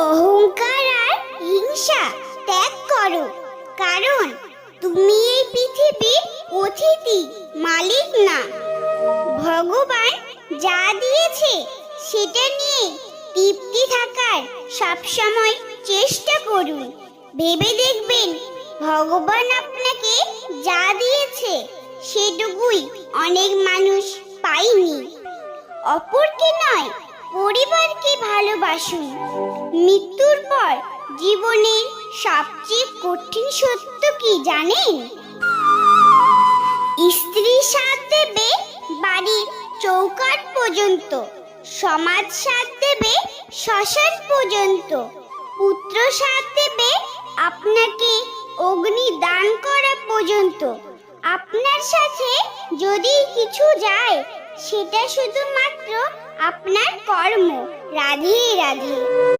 অহংকার আর হিংসা ত্যাগ করো, কারণ তুমি এই পৃথিবীর অতিথি, মালিক না। ভগবান যা দিয়েছে সেটা নিয়ে তৃপ্তি থাকার সবসময় চেষ্টা করুন। ভেবে দেখবেন ভগবান আপনাকে যা দিয়েছে সেটুকুই অনেক মানুষ পায়নি। অপরকে নয়, পরিবারকে ভালোবাসুন। মৃত্যুর পর জীবনের সবচেয়ে কঠিন সত্য কি জানেন? স্ত্রী সাথ দেবে বাড়ির চৌকাঠ পর্যন্ত, সমাজ সাথ দেবে শ্মশান পর্যন্ত, পুত্র সাথ দেবে আপনাকে অগ্নি দান করা পর্যন্ত। আপনার সাথে যদি কিছু যায় সেটা শুধুমাত্র আপনার কর্ম। রাধে রাধে।